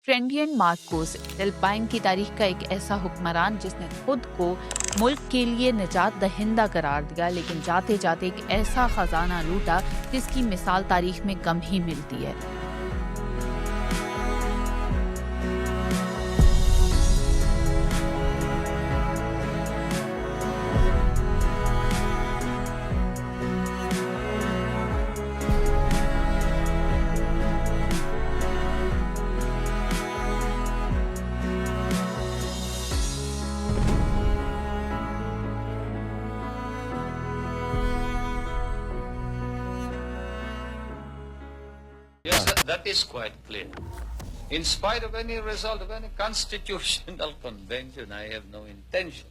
فرڈیناند مارकोस Philippine की तारीख का एक ऐसा हुक्मरान जिसने खुद को मुल्क के लिए निजात दहिंदा करार दिया, लेकिन जाते जाते एक ऐसा खजाना लूटा जिसकी मिसाल तारीख में कम ही मिलती है। Yes, that is quite clear. In spite of any result of any constitutional convention, I have no intention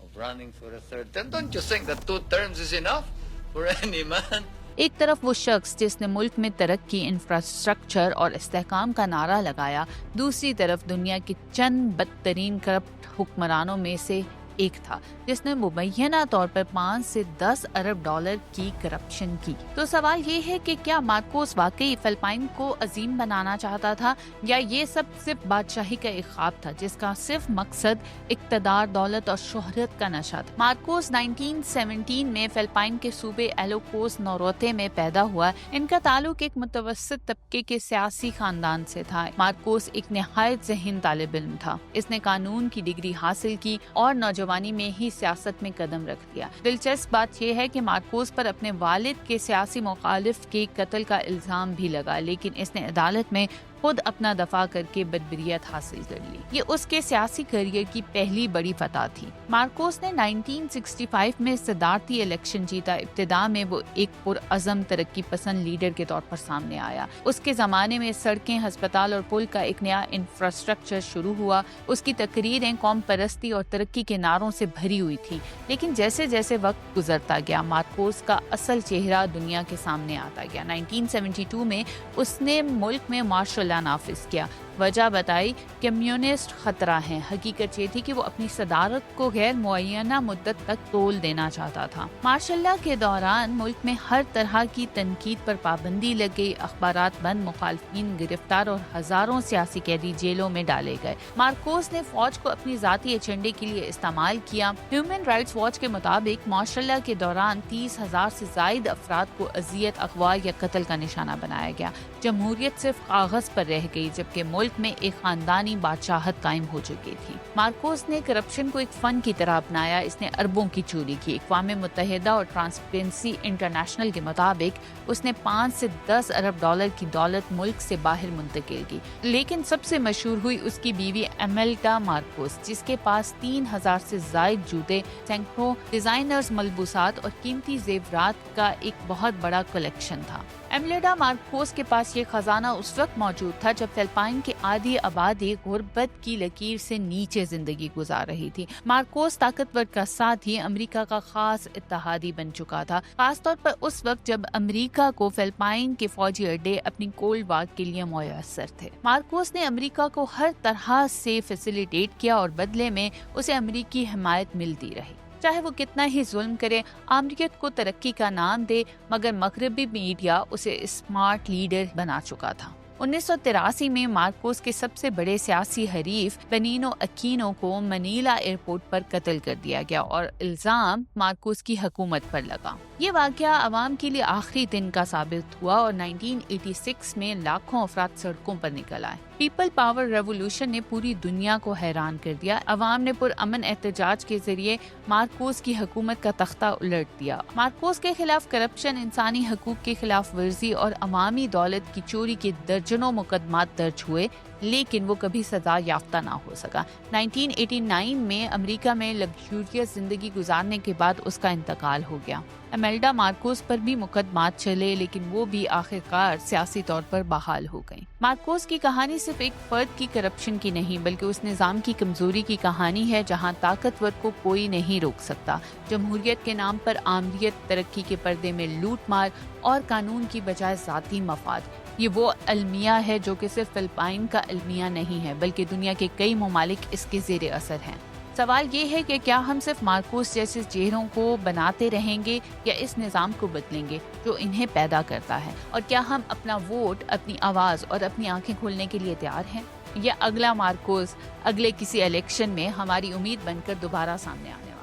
of running for a third term. Don't you think that 2 terms is enough for any man? एक तरफ वो शख्स जिसने मुल्क में तरक्की, infrastructure और इस्तेहकाम का नारा लगाया, दूसरी तरफ दुनिया के चंद बदतरीन करप्ट हुक्मरानों में से एक था जिसने मुबैना तौर पर 5 से 10 अरब डॉलर की करप्शन की। तो सवाल ये है कि क्या मार्कोस वाकई फिलिपाइन को अजीम बनाना चाहता था, या ये सब सिर्फ बादशाही का एक ख्वाब था जिसका सिर्फ मकसद इक्तदार, दौलत और शोहरत का नशा था। मार्कोस 1917 में फिलिपाइन के सूबे इलोकोस नोरोते में पैदा हुआ। इनका ताल्लुक एक मुतवस्सित तबके के सियासी खानदान से था। मार्कोस एक निहायत ज़हीन तालिब इल्म था। इसने कानून की डिग्री हासिल की और नौजवानी में ही सियासत में कदम रख दिया। दिलचस्प बात यह है कि मार्कोस पर अपने वालिद के सियासी मुखालिफ के कत्ल का इल्जाम भी लगा, लेकिन इसने अदालत में खुद अपना दफा करके बरबरियत हासिल कर ली। ये उसके सियासी करियर की पहली बड़ी फतह थी। मार्कोस ने 1965 में सदारती इलेक्शन जीता। इब्तिदा में वो एक पुरअज़म तरक्की पसंद लीडर के तौर पर सामने आया। उसके ज़माने में सड़कें, हस्पताल और पुल का एक नया इंफ्रास्ट्रक्चर शुरू हुआ। उसकी तकरीरें कौम परस्ती और तरक्की के नारों से भरी हुई थी। लेकिन जैसे जैसे वक्त गुजरता गया, मार्कोस का असल चेहरा दुनिया के सामने आता गया। 1972 में उसने मुल्क में मार्शल लॉ नाफिज किया। वजह बताई कम्युनिस्ट खतरा है। हकीकत ये थी कि वो अपनी सदारत को गैर मुअय्यना मुद्दत तक तोल देना चाहता था। मार्शल लॉ के दौरान मुल्क में हर तरह की तनकीद पर पाबंदी लग गई। अखबारात बंद, मुखालफिन गिरफ्तार और हजारों सियासी कैदी जेलों में डाले गए। मार्कोस ने फौज को अपनी जाती एजेंडे के लिए इस्तेमाल किया। ह्यूमन राइट्स वॉच के मुताबिक मार्शल लॉ के दौरान 30,000 से जायद अफराद को अजियत, अगवा या कत्ल का निशाना बनाया गया। जमहूरियत सिर्फ कागज पर रह गई, जबकि मुल्क में एक खानदानी बादशाहत कायम हो चुकी थी। मार्कोस ने करप्शन को एक फन की तरह अपनाया। इसने अरबों की चोरी की। अक़वाम मुत्तहिदा और ट्रांसपेरेंसी इंटरनेशनल के मुताबिक उसने 5 से 10 अरब डॉलर की दौलत मुल्क से बाहर मुंतकिल की। लेकिन सबसे मशहूर हुई उसकी बीवी एमेल्डा मार्कोस, जिसके पास 3,000 से जायद जूते, सैकड़ों डिजाइनर्स मलबूसात और कीमती जेवरात का एक बहुत बड़ा कलेक्शन था। एमेल्डा मार्कोस के पास ये खजाना उस वक्त मौजूद था जब फिलिपाइन की आधी आबादी गुर्बत की लकीर से नीचे जिंदगी गुजार रही थी। मार्कोस ताकतवर का साथ ही अमेरिका का खास इत्तेहादी बन चुका था, खासतौर पर उस वक्त जब अमेरिका को फिलिपाइन के फौजी अड्डे अपनी कोल्ड वार के लिए मुयस्सर थे। मार्कोस ने अमेरिका को हर तरह से फैसिलिटेट किया और बदले में उसे अमेरिकी हिमायत मिलती रही। चाहे वो कितना ही जुल्म करे, आमरीत को तरक्की का नाम दे, मगर मगरबी मीडिया उसे स्मार्ट लीडर बना चुका था। 1983 में मार्कोस के सबसे बड़े सियासी हरीफ बेनिनो अकीनो को मनीला एयरपोर्ट पर कत्ल कर दिया गया और इल्जाम मार्कोस की हुकूमत पर लगा। ये वाकया अवाम के लिए आखिरी दिन का साबित हुआ और 1986 में लाखों अफराद सड़कों पर निकल आए। पीपल पावर रेवोल्यूशन ने पूरी दुनिया को हैरान कर दिया। अवाम ने पुरअमन एहतजाज के जरिए मार्कोस की हुकूमत का तख्ता उलट दिया। मार्कोस के खिलाफ करप्शन, इंसानी हकूक की खिलाफ वर्जी और अवामी दौलत की चोरी के दर्जनों मुकदमात दर्ज हुए, लेकिन वो कभी सजा याफ्ता ना हो सका। 1989 में अमेरिका में लग्जूरियस जिंदगी गुजारने के बाद उसका इंतकाल हो गया। एमेल्डा मार्कोस पर भी मुकदमात चले, लेकिन वो भी आखिरकार सियासी तौर पर बहाल हो गई। मार्कोस की कहानी सिर्फ एक फर्द की करप्शन की नहीं, बल्कि उस निज़ाम की कमजोरी की कहानी है जहां ताकतवर को कोई नहीं रोक सकता। जमहूरियत के नाम पर आमरीत, तरक्की के पर्दे में लूट मार और कानून की बजाय जाती मफाद, ये वो अलमिया है जो कि सिर्फ फिलिपाइन का अलमिया नहीं है, बल्कि दुनिया के कई ममालिक इसके ज़ेरे असर हैं। सवाल ये है कि क्या हम सिर्फ मार्कोस जैसे चेहरों को बनाते रहेंगे या इस निज़ाम को बदलेंगे जो इन्हें पैदा करता है, और क्या हम अपना वोट, अपनी आवाज़ और अपनी आंखें खोलने के लिए तैयार हैं? یا اگلا مارکوس اگلے کسی الیکشن میں ہماری امید بن کر دوبارہ سامنے آنے والا ہے۔